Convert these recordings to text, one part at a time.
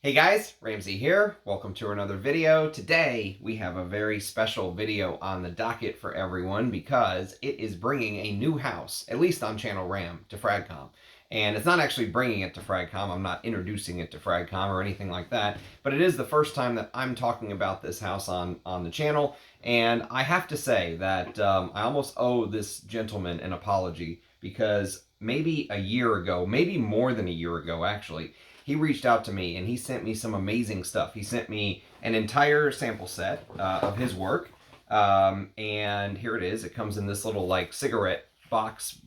Hey guys, Ramsey here. Welcome to another video. Today we have a very special video on the docket for everyone because it is bringing a new house, at least on Channel Ram, to Fragcom. And it's not actually bringing it to Fragcom. I'm not introducing it to Fragcom or anything like that. But it is the first time that I'm talking about this house on the channel. And I have to say that I almost owe this gentleman an apology because maybe a year ago, maybe more than a year ago actually, he reached out to me and he sent me some amazing stuff. He sent me an entire sample set of his work. And here it is. It comes in this little like cigarette box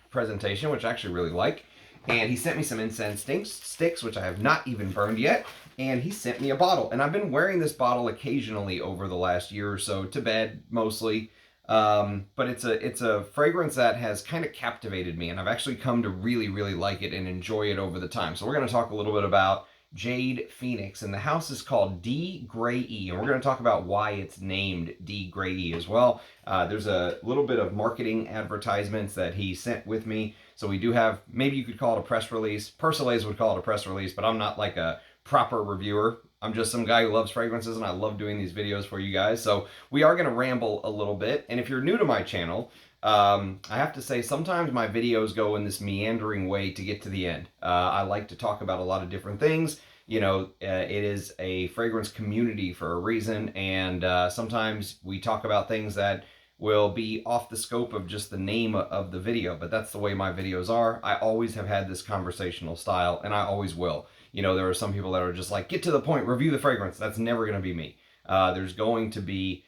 presentation, which I actually really like. And he sent me some incense sticks, which I have not even burned yet. And he sent me a bottle. And I've been wearing this bottle occasionally over the last year or so to bed mostly. But it's a fragrance that has kind of captivated me, and I've actually come to really, really like it and enjoy it over the time. So we're going to talk a little bit about Jade Phoenix, and the house is called Grayi, and we're going to talk about why it's named Grayi as well. There's a little bit of marketing advertisements that he sent with me, so we do have, maybe you could call it a press release. Persolays would call it a press release, but I'm not like a proper reviewer. I'm just some guy who loves fragrances, and I love doing these videos for you guys. So we are going to ramble a little bit. And if you're new to my channel, I have to say sometimes my videos go in this meandering way to get to the end. I like to talk about a lot of different things. You know, it is a fragrance community for a reason. And sometimes we talk about things that will be off the scope of just the name of the video. But that's the way my videos are. I always have had this conversational style, and I always will. You know, there are some people that are just like, get to the point, review the fragrance. That's never going to be me. There's going to be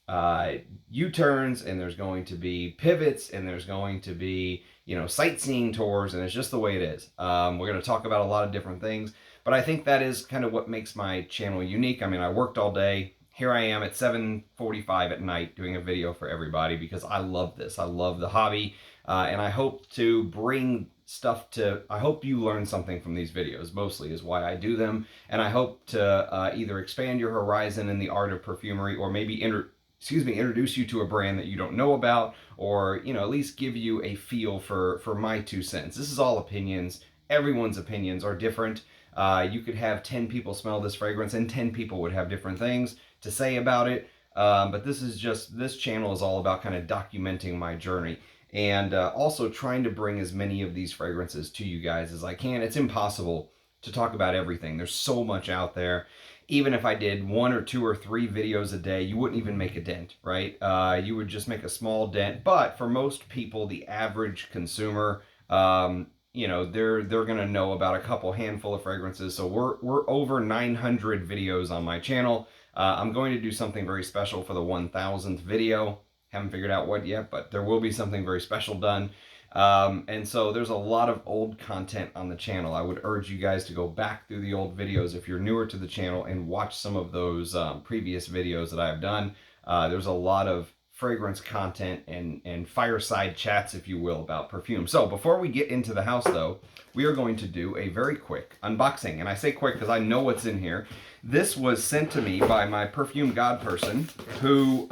U-turns, and there's going to be pivots, and there's going to be, you know, sightseeing tours, and it's just the way it is. We're going to talk about a lot of different things, but I think that is kind of what makes my channel unique. I mean, I worked all day. Here I am at 7:45 at night doing a video for everybody because I love this. I love the hobby, and I hope to bring stuff I hope you learn something from these videos, mostly is why I do them. And I hope to either expand your horizon in the art of perfumery, or maybe introduce you to a brand that you don't know about, or, you know, at least give you a feel for my 2 cents. This is all opinions. Everyone's opinions are different. You could have 10 people smell this fragrance and 10 people would have different things to say about it. But this channel is all about kind of documenting my journey. And also trying to bring as many of these fragrances to you guys as I can. It's impossible to talk about everything. There's so much out there. Even if I did 1 or 2 or 3 videos a day, you wouldn't even make a dent, right? You would just make a small dent. But for most people, the average consumer, you know, they're going to know about a handful of fragrances. So we're over 900 videos on my channel. I'm going to do something very special for the 1000th video. Haven't figured out what yet, but there will be something very special done. And so there's a lot of old content on the channel. I would urge you guys to go back through the old videos if you're newer to the channel and watch some of those previous videos that I've done. There's a lot of fragrance content and fireside chats, if you will, about perfume. So before we get into the house, though, we are going to do a very quick unboxing. And I say quick because I know what's in here. This was sent to me by my perfume Godperson, who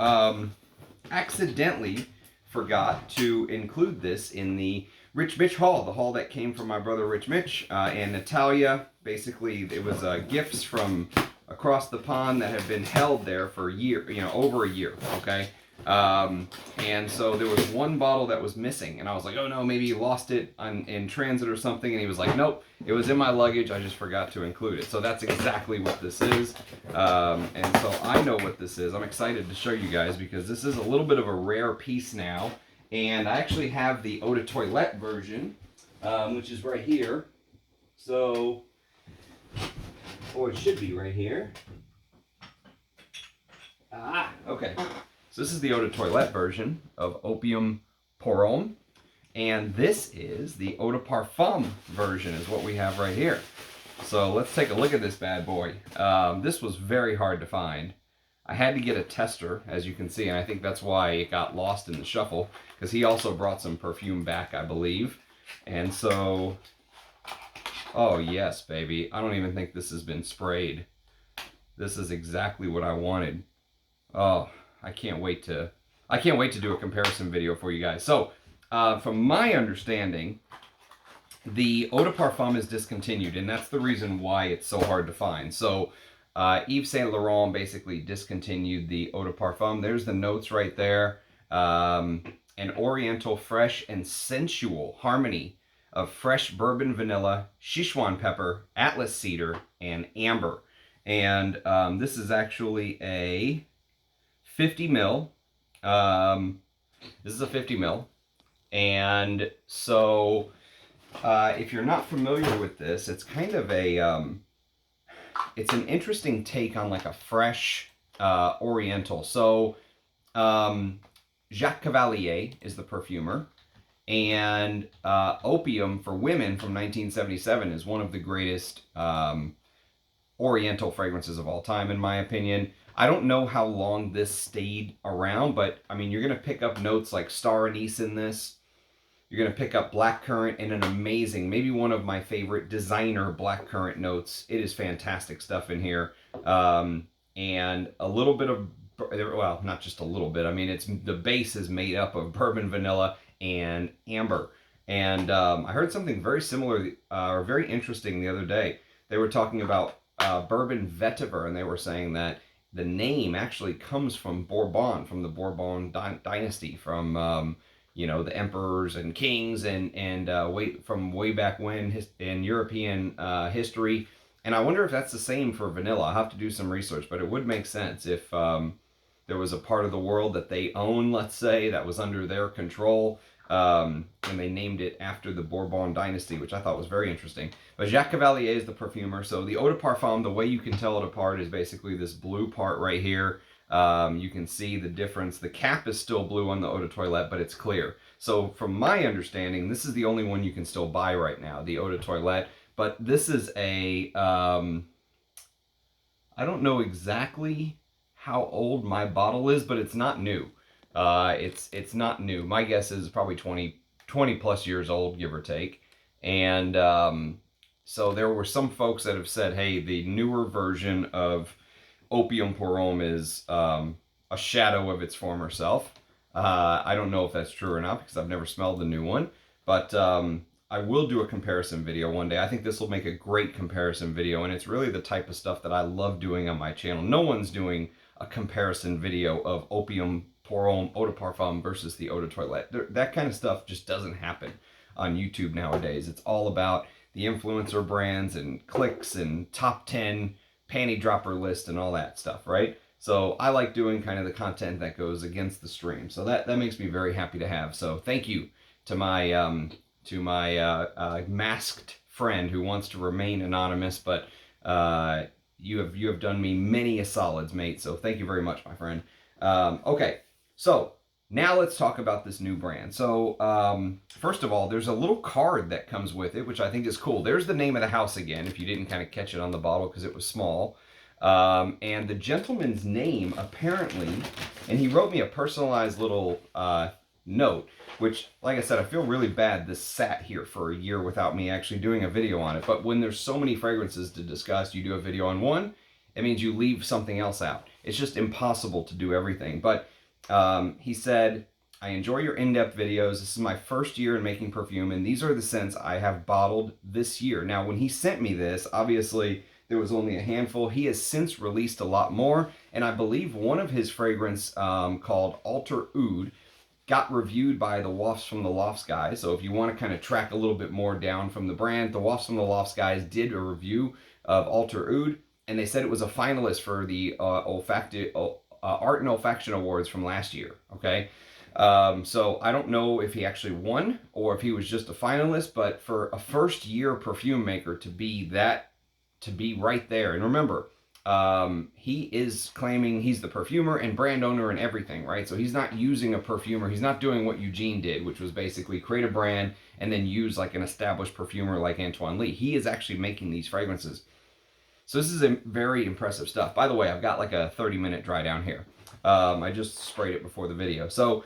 accidentally forgot to include this in the Rich Mitch haul, the haul that came from my brother Rich Mitch and Natalia. Basically, it was gifts from across the pond that have been held there for a year, you know, over a year, okay? And so there was one bottle that was missing, and I was like, oh no, maybe you lost it in transit or something, and he was like, nope, it was in my luggage, I just forgot to include it. So that's exactly what this is, and so I know what this is. I'm excited to show you guys because this is a little bit of a rare piece now, and I actually have the Eau de Toilette version, which is right here. So, or it should be right here. Ah, okay. So this is the Eau de Toilette version of Opium pour Homme, and this is the Eau de Parfum version is what we have right here. So let's take a look at this bad boy. This was very hard to find. I had to get a tester, as you can see, and I think that's why it got lost in the shuffle, because he also brought some perfume back, I believe. And so, oh yes, baby. I don't even think this has been sprayed. This is exactly what I wanted. Oh, I can't wait to do a comparison video for you guys. So, from my understanding, the eau de parfum is discontinued, and that's the reason why it's so hard to find. So Yves Saint Laurent basically discontinued the eau de parfum. There's the notes right there. An oriental, fresh, and sensual harmony of fresh bourbon vanilla, Sichuan pepper, Atlas cedar, and amber. And this is actually a 50 mil. This is a 50 mil. And so if you're not familiar with this, it's kind of a, it's an interesting take on like a fresh oriental. So Jacques Cavalier is the perfumer, and Opium for Women from 1977 is one of the greatest oriental fragrances of all time, in my opinion. I don't know how long this stayed around, but I mean, you're going to pick up notes like star anise in this. You're going to pick up blackcurrant and an amazing, maybe one of my favorite designer blackcurrant notes. It is fantastic stuff in here. And a little bit of, well, not just a little bit. I mean, it's the base is made up of bourbon vanilla and amber. And I heard something very similar or very interesting the other day. They were talking about bourbon vetiver, and they were saying that the name actually comes from Bourbon, from the Bourbon dynasty, from you know, the emperors and kings and from way back when in European history. And I wonder if that's the same for vanilla. I'll have to do some research, but it would make sense if there was a part of the world that they own, let's say, that was under their control, and they named it after the Bourbon dynasty, which I thought was very interesting. But Jacques Cavalier is the perfumer. So the eau de parfum, the way you can tell it apart is basically this blue part right here. You can see the difference. The cap is still blue on the eau de toilette, but it's clear. So from my understanding, this is the only one you can still buy right now, the eau de toilette. But this is a, I don't know exactly how old my bottle is, but it's not new. It's not new. My guess is probably 20 plus years old, give or take. And so there were some folks that have said, hey, the newer version of Opium pour Homme is a shadow of its former self. I don't know if that's true or not because I've never smelled the new one, but I will do a comparison video one day. I think this will make a great comparison video, and it's really the type of stuff that I love doing on my channel. No one's doing a comparison video of Opium pour Homme eau de parfum versus the eau de toilette. That kind of stuff just doesn't happen on YouTube nowadays. It's all about the influencer brands and clicks and top 10 panty dropper list and all that stuff, right? So I like doing kind of the content that goes against the stream. So that makes me very happy to have. So thank you to my masked friend who wants to remain anonymous, but you have done me many a solids, mate. So thank you very much, my friend. Okay, so now let's talk about this new brand. So first of all, there's a little card that comes with it, which I think is cool. There's the name of the house again, if you didn't kind of catch it on the bottle because it was small. And the gentleman's name, apparently, and he wrote me a personalized little note, which, like I said, I feel really bad this sat here for a year without me actually doing a video on it. But when there's so many fragrances to discuss, you do a video on one, it means you leave something else out. It's just impossible to do everything. But he said, I enjoy your in-depth videos. This is my first year in making perfume, and these are the scents I have bottled this year. Now, when he sent me this, obviously, there was only a handful. He has since released a lot more, and I believe one of his fragrance called Alter Oud got reviewed by the Wafts from the Lofts guys. So if you want to kind of track a little bit more down from the brand, the Wafts from the Lofts guys did a review of Alter Oud, and they said it was a finalist for the Art and Olfaction Awards from last year, okay? So I don't know if he actually won or if he was just a finalist, but for a first-year perfume maker to be right there, and remember, he is claiming he's the perfumer and brand owner and everything, right? So he's not using a perfumer. He's not doing what Eugene did, which was basically create a brand and then use like an established perfumer like Antoine Lee. He is actually making these fragrances. So this is a very impressive stuff. By the way, I've got like a 30-minute dry down here. I just sprayed it before the video. So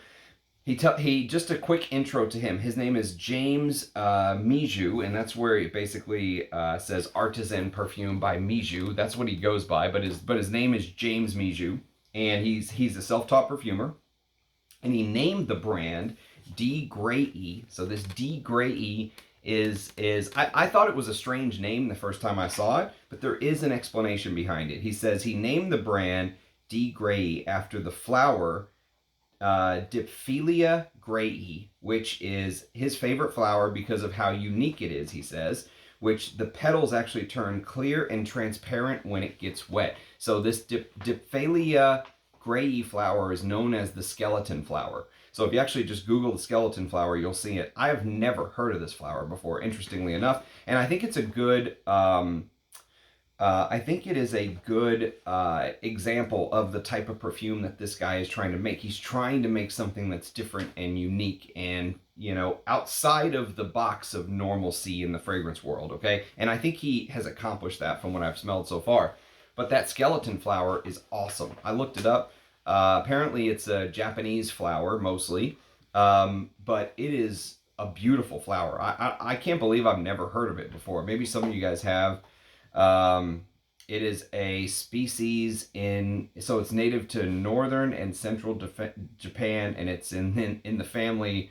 he just a quick intro to him. His name is James Miju, and that's where it basically says Artisan Perfume by Miju. That's what he goes by, but his name is James Miju, and he's a self-taught perfumer, and he named the brand D. Grayi. So this D. Grayi I thought it was a strange name the first time I saw it, but there is an explanation behind it. He says he named the brand Grayi after the flower Diphelia Grayi, which is his favorite flower because of how unique it is, he says, which the petals actually turn clear and transparent when it gets wet. So this Diphelia Grayi flower is known as the skeleton flower. So if you actually just Google the skeleton flower, you'll see it. I have never heard of this flower before, interestingly enough, and I think it's a good I think it is a good example of the type of perfume that this guy is trying to make. He's trying to make something that's different and unique and, you know, outside of the box of normalcy in the fragrance world, okay? And I think he has accomplished that from what I've smelled so far. But that skeleton flower is awesome. I looked it up. Apparently it's a Japanese flower, mostly. But it is a beautiful flower. I can't believe I've never heard of it before. Maybe some of you guys have. It is a species so it's native to northern and central Japan, and it's in the family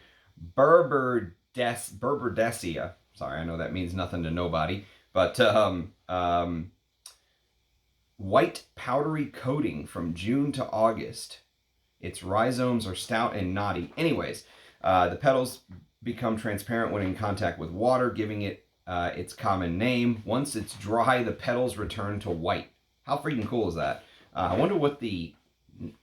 Berberdaceae. Sorry, I know that means nothing to nobody, but white powdery coating from June to August. Its rhizomes are stout and knotty. Anyways, the petals become transparent when in contact with water, giving it its common name. Once it's dry, the petals return to white. How freaking cool is that? I wonder what the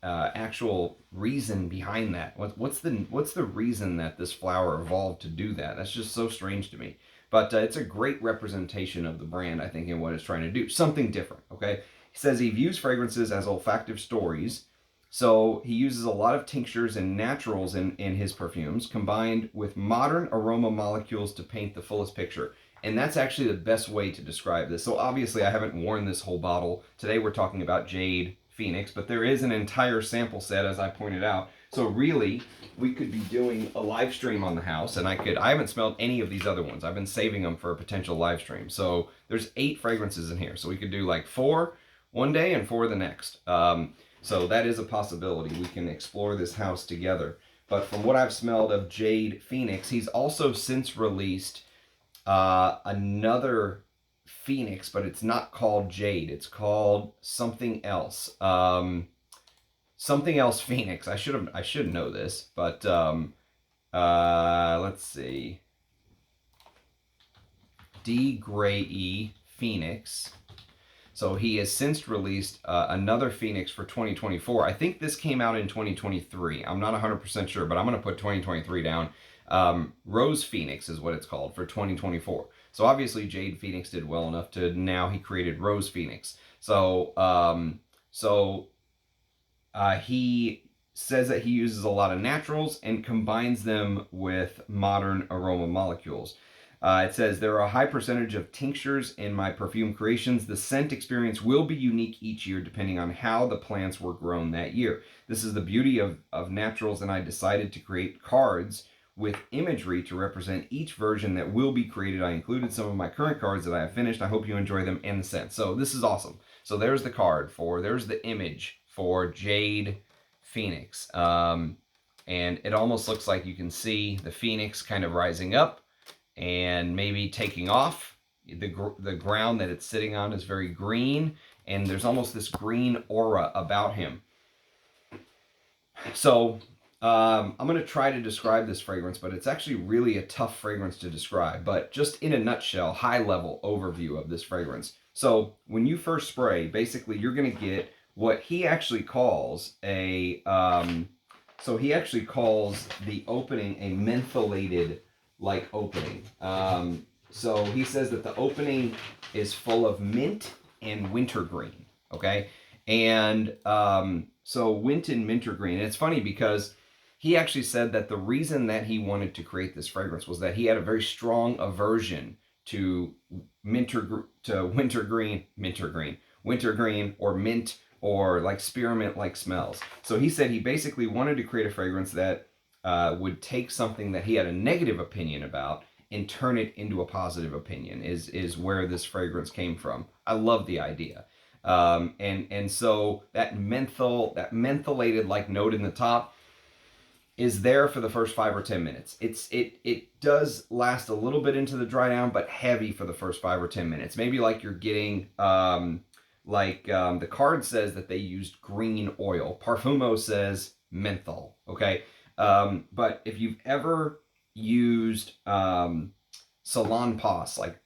actual reason behind that. What's the reason that this flower evolved to do that? That's just so strange to me. But it's a great representation of the brand, I think, and what it's trying to do. Something different, okay? He says he views fragrances as olfactive stories. So he uses a lot of tinctures and naturals in his perfumes, combined with modern aroma molecules to paint the fullest picture. And that's actually the best way to describe this. So obviously I haven't worn this whole bottle. Today we're talking about Jade Phoenix, but there is an entire sample set, as I pointed out. So really, we could be doing a live stream on the house, and I haven't smelled any of these other ones. I've been saving them for a potential live stream. So there's 8 fragrances in here. So we could do like 4 one day and 4 the next. So that is a possibility. We can explore this house together. But from what I've smelled of Jade Phoenix, he's also since released another Phoenix, but it's not called Jade. It's called something else. Something else Phoenix. I should know this, but let's see. Grayi Phoenix. So he has since released another Phoenix for 2024. I think this came out in 2023. I'm not 100% sure, but I'm going to put 2023 down. Rose Phoenix is what it's called for 2024. So obviously Jade Phoenix did well enough to now he created Rose Phoenix. So he says that he uses a lot of naturals and combines them with modern aroma molecules. It says there are a high percentage of tinctures in my perfume creations. The scent experience will be unique each year depending on how the plants were grown that year. This is the beauty of naturals, and I decided to create cards with imagery to represent each version that will be created. I included some of my current cards that I have finished. I hope you enjoy them and the scent. So this is awesome. So there's the card there's the image for Jade Phoenix. And it almost looks like you can see the Phoenix kind of rising up and maybe taking off. The ground that it's sitting on is very green, and there's almost this green aura about him. So I'm going to try to describe this fragrance, but it's actually really a tough fragrance to describe. But just in a nutshell, high-level overview of this fragrance. So when you first spray, basically you're going to get what he actually calls a... so he actually calls the opening a mentholated opening. So he says that the opening is full of mint and wintergreen, okay? And so mint and wintergreen. And it's funny because he actually said that the reason that he wanted to create this fragrance was that he had a very strong aversion to wintergreen or mint or like spearmint-like smells. So he said he basically wanted to create a fragrance that would take something that he had a negative opinion about and turn it into a positive opinion is where this fragrance came from. I love the idea. And so that mentholated like note in the top, is there for the first 5 or 10 minutes. It does last a little bit into the dry down, but heavy for the first 5 or 10 minutes. Maybe like you're getting the card says that they used green oil. Parfumo says menthol. Okay, but if you've ever used salon paws, like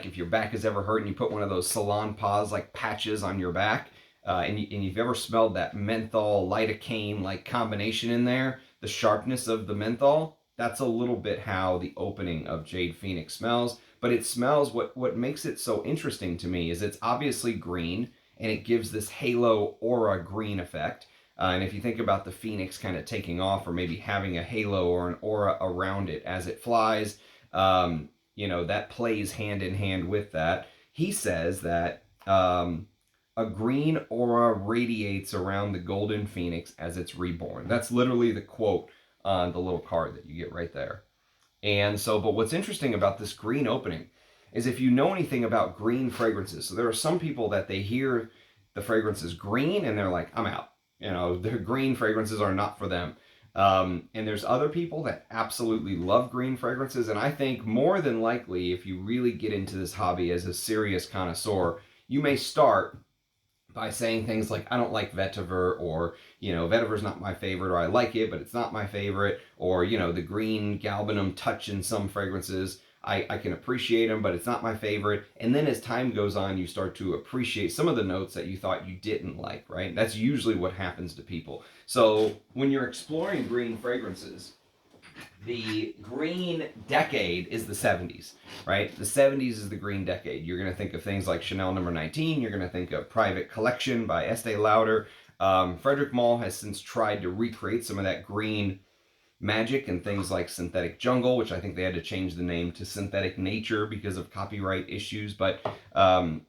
if your back has ever hurt and you put one of those salon paws like patches on your back, and you've ever smelled that menthol lidocaine like combination in there, the sharpness of the menthol, that's a little bit how the opening of Jade Phoenix smells. But it smells, what makes it so interesting to me is it's obviously green, and it gives this halo aura green effect. And if you think about the Phoenix kind of taking off, or maybe having a halo or an aura around it as it flies, that plays hand in hand with that. He says that a green aura radiates around the golden phoenix as it's reborn. That's literally the quote on the little card that you get right there. And so, but what's interesting about this green opening is if you know anything about green fragrances, so there are some people that they hear the fragrance is green and they're like, I'm out. The green fragrances are not for them. And there's other people that absolutely love green fragrances. And I think more than likely, if you really get into this hobby as a serious connoisseur, you may start by saying things like, I don't like vetiver, or, vetiver's not my favorite, or I like it, but it's not my favorite, or, the green galbanum touch in some fragrances, I can appreciate them, but it's not my favorite. And then as time goes on, you start to appreciate some of the notes that you thought you didn't like, right? That's usually what happens to people. So when you're exploring green fragrances, the green decade is the 70s, right? The 70s is the green decade. You're going to think of things like Chanel No. 19. You're going to think of Private Collection by Estee Lauder. Frédéric Malle has since tried to recreate some of that green magic in things like Synthetic Jungle, which I think they had to change the name to Synthetic Nature because of copyright issues. But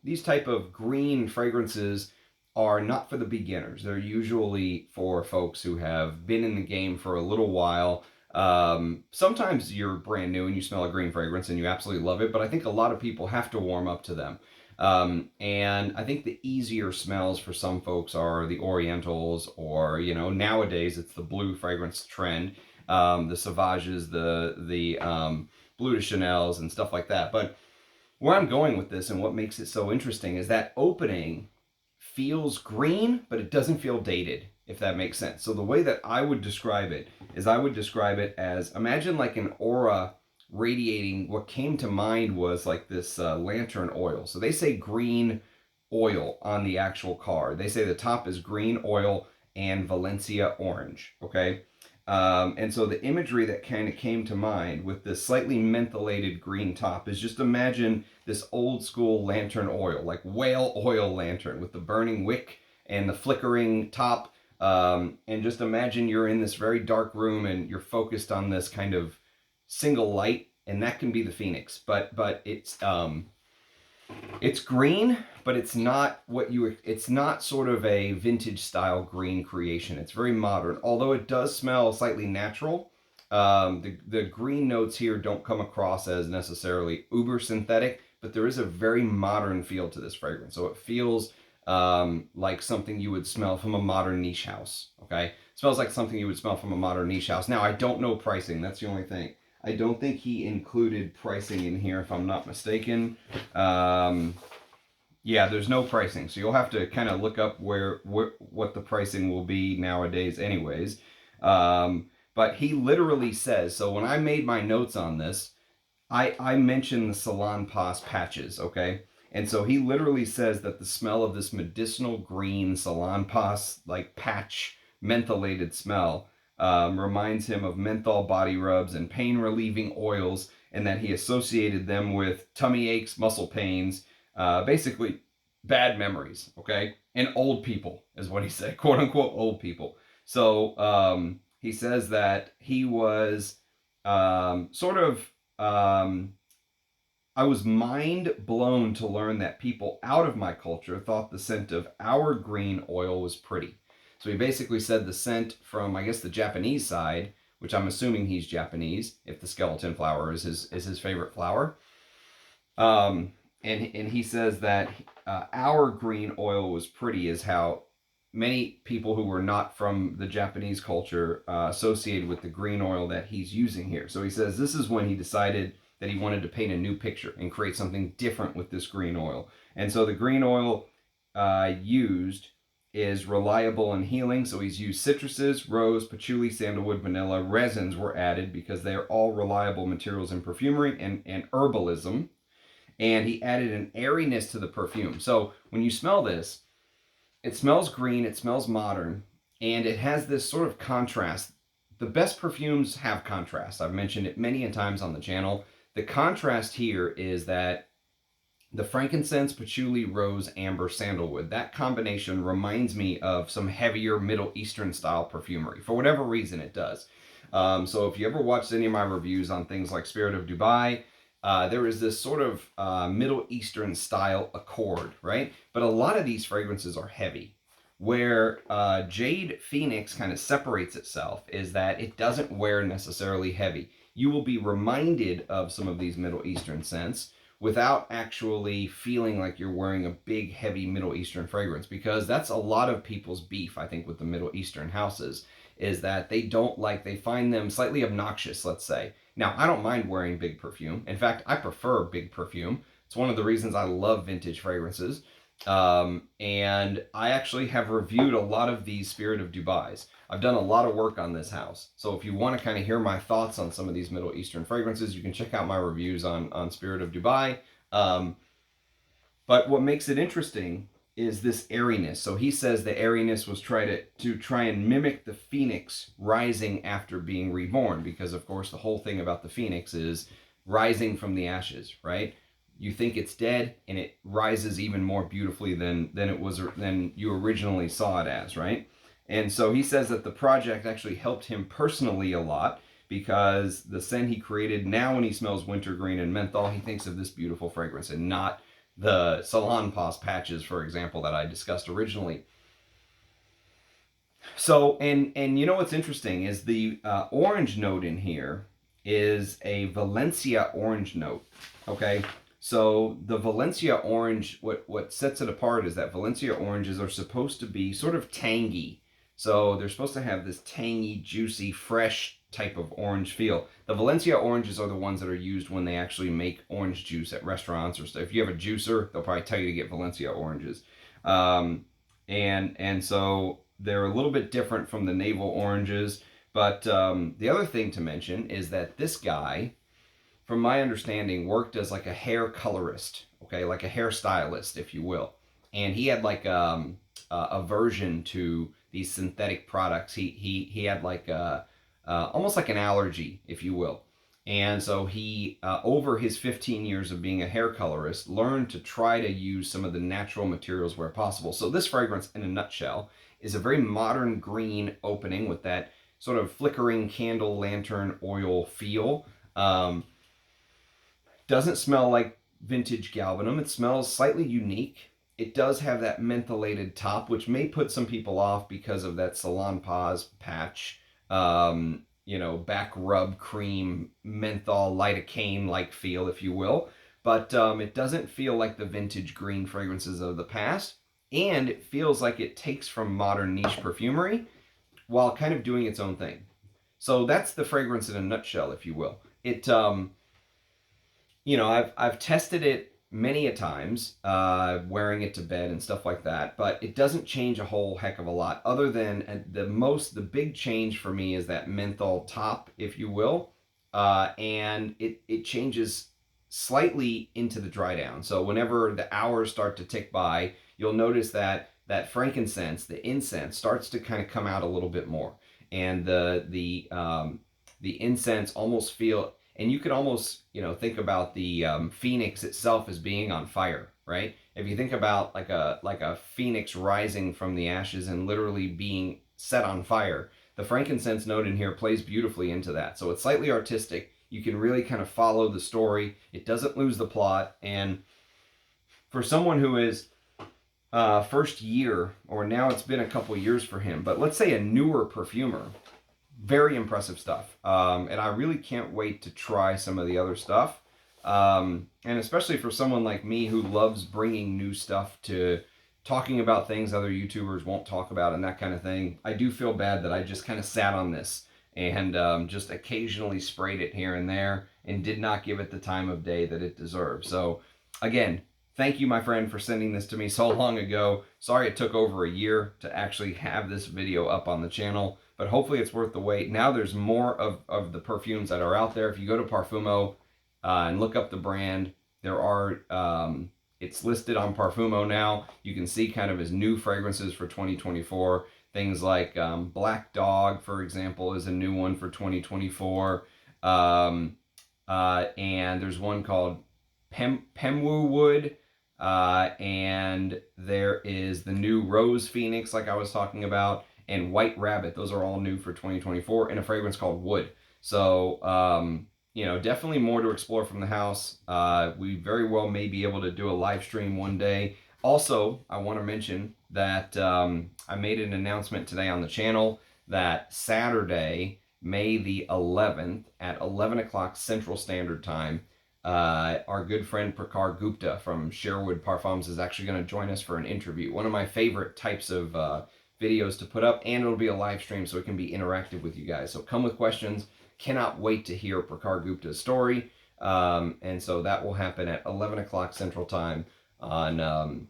these type of green fragrances are not for the beginners. They're usually for folks who have been in the game for a little while. Sometimes you're brand new and you smell a green fragrance and you absolutely love it, but I think a lot of people have to warm up to them. And I think the easier smells for some folks are the Orientals, or, nowadays it's the blue fragrance trend, the Sauvages, the Bleu de Chanel's and stuff like that. But where I'm going with this and what makes it so interesting is that opening feels green, but it doesn't feel dated, if that makes sense. So the way that I would describe it is I would describe it as, imagine like an aura radiating. What came to mind was like this lantern oil. So they say green oil on the actual card. They say the top is green oil and Valencia orange, okay? And so the imagery that kind of came to mind with this slightly mentholated green top is, just imagine this old school lantern oil, like whale oil lantern with the burning wick and the flickering top. And just imagine you're in this very dark room and you're focused on this kind of single light, and that can be the Phoenix. But it's green, but it's not it's not sort of a vintage style green creation. It's very modern, although it does smell slightly natural. The green notes here don't come across as necessarily uber synthetic, but there is a very modern feel to this fragrance. So it feels like something you would smell from a modern niche house, okay? It smells like something you would smell from a modern niche house. Now, I don't know pricing. That's the only thing. I don't think he included pricing in here, if I'm not mistaken. Yeah, there's no pricing, so you'll have to kind of look up what the pricing will be nowadays anyways. But he literally says, so when I made my notes on this, I mentioned the Salon Pas patches, okay? And so he literally says that the smell of this medicinal green Salon Pas, like patch, mentholated smell, reminds him of menthol body rubs and pain relieving oils, and that he associated them with tummy aches, muscle pains, basically bad memories, okay? And old people is what he said, quote unquote old people. So he says that he was I was mind blown to learn that people out of my culture thought the scent of our green oil was pretty. So he basically said the scent from, I guess, the Japanese side, which I'm assuming he's Japanese, if the skeleton flower is his favorite flower. And he says that our green oil was pretty, is how many people who were not from the Japanese culture associated with the green oil that he's using here. So he says this is when he decided that he wanted to paint a new picture and create something different with this green oil. And so the green oil used is reliable and healing. So he's used citruses, rose, patchouli, sandalwood, vanilla. Resins were added because they are all reliable materials in perfumery and herbalism. And he added an airiness to the perfume. So when you smell this, it smells green, it smells modern, and it has this sort of contrast. The best perfumes have contrast. I've mentioned it many times on the channel. The contrast here is that the frankincense, patchouli, rose, amber, sandalwood, that combination reminds me of some heavier Middle Eastern style perfumery. For whatever reason, it does. So if you ever watched any of my reviews on things like Spirit of Dubai, there is this sort of Middle Eastern style accord, right? But a lot of these fragrances are heavy. Where Jade Phoenix kind of separates itself is that it doesn't wear necessarily heavy. You will be reminded of some of these Middle Eastern scents without actually feeling like you're wearing a big, heavy Middle Eastern fragrance, because that's a lot of people's beef, I think, with the Middle Eastern houses, is that they find them slightly obnoxious, let's say. Now, I don't mind wearing big perfume. In fact, I prefer big perfume. It's one of the reasons I love vintage fragrances. And I actually have reviewed a lot of these Spirit of Dubais. I've done a lot of work on this house. So if you want to kind of hear my thoughts on some of these Middle Eastern fragrances, you can check out my reviews on Spirit of Dubai. But what makes it interesting is this airiness. So he says the airiness was to try and mimic the phoenix rising after being reborn, because of course the whole thing about the phoenix is rising from the ashes, right? You think it's dead and it rises even more beautifully than you originally saw it as, right? And so he says that the project actually helped him personally a lot, because the scent he created, now when he smells wintergreen and menthol, he thinks of this beautiful fragrance and not the Salonpas patches, for example, that I discussed originally. So, and you know what's interesting is the orange note in here is a Valencia orange note, okay? So the Valencia orange, what sets it apart is that Valencia oranges are supposed to be sort of tangy. So they're supposed to have this tangy, juicy, fresh type of orange feel. The Valencia oranges are the ones that are used when they actually make orange juice at restaurants or stuff. If you have a juicer, they'll probably tell you to get Valencia oranges. And so they're a little bit different from the navel oranges. But the other thing to mention is that this guy, from my understanding, worked as like a hair colorist, okay, like a hairstylist, if you will. And he had like a aversion to these synthetic products. He had like almost like an allergy, if you will. And so he, over his 15 years of being a hair colorist, learned to try to use some of the natural materials where possible. So this fragrance, in a nutshell, is a very modern green opening with that sort of flickering candle lantern oil feel. Doesn't smell like vintage galbanum. It smells slightly unique. It does have that mentholated top, which may put some people off because of that Salonpas patch. You know, back rub cream, menthol, lidocaine-like feel, if you will. But it doesn't feel like the vintage green fragrances of the past. And it feels like it takes from modern niche perfumery while kind of doing its own thing. So that's the fragrance in a nutshell, if you will. It, you know, I've tested it many a times, wearing it to bed and stuff like that, but it doesn't change a whole heck of a lot, other than the big change for me is that menthol top, if you will, and it changes slightly into the dry down. So whenever the hours start to tick by, you'll notice that frankincense, the incense, starts to kind of come out a little bit more, and the incense almost feel. And you could almost, you know, think about the phoenix itself as being on fire, right? If you think about like a phoenix rising from the ashes and literally being set on fire, the frankincense note in here plays beautifully into that. So it's slightly artistic. You can really kind of follow the story. It doesn't lose the plot. And for someone who is first year, or now it's been a couple years for him, but let's say a newer perfumer, very impressive stuff. And I really can't wait to try some of the other stuff. And especially for someone like me who loves bringing new stuff to talking about things other YouTubers won't talk about and that kind of thing. I do feel bad that I just kind of sat on this and just occasionally sprayed it here and there and did not give it the time of day that it deserves. So again, thank you, my friend, for sending this to me so long ago. Sorry it took over a year to actually have this video up on the channel, but hopefully it's worth the wait. Now there's more of the perfumes that are out there. If you go to Parfumo and look up the brand, there are, it's listed on Parfumo now. You can see kind of his new fragrances for 2024. Things like Black Dog, for example, is a new one for 2024. And there's one called Pemwoo Wood. And there is the new Rose Phoenix, like I was talking about, and White Rabbit. Those are all new for 2024, and a fragrance called Wood. So, you know, definitely more to explore from the house. We very well may be able to do a live stream one day. Also, I want to mention that I made an announcement today on the channel that Saturday, May the 11th at 11 o'clock Central Standard Time, our good friend Prakar Gupta from Sherwood Parfums is actually going to join us for an interview. One of my favorite types of videos to put up, and it'll be a live stream so it can be interactive with you guys. So come with questions. Cannot wait to hear Prakar Gupta's story. And so that will happen at 11 o'clock Central Time on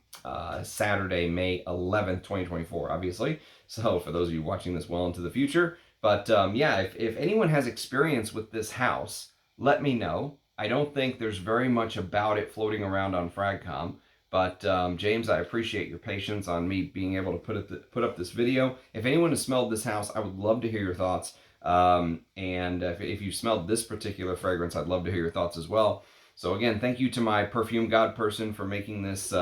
Saturday, May 11th, 2024, obviously. So for those of you watching this well into the future. But yeah, if anyone has experience with this house, let me know. I don't think there's very much about it floating around on FragCom. But James, I appreciate your patience on me being able to put up this video. If anyone has smelled this house, I would love to hear your thoughts. And if you smelled this particular fragrance, I'd love to hear your thoughts as well. So again, thank you to my perfume Godperson for making this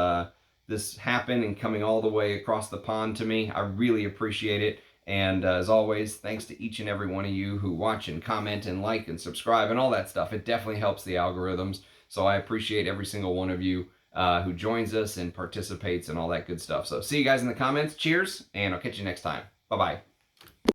this happen and coming all the way across the pond to me. I really appreciate it. And as always, thanks to each and every one of you who watch and comment and like and subscribe and all that stuff. It definitely helps the algorithms. So I appreciate every single one of you who joins us and participates and all that good stuff. So see you guys in the comments. Cheers, and I'll catch you next time. Bye-bye.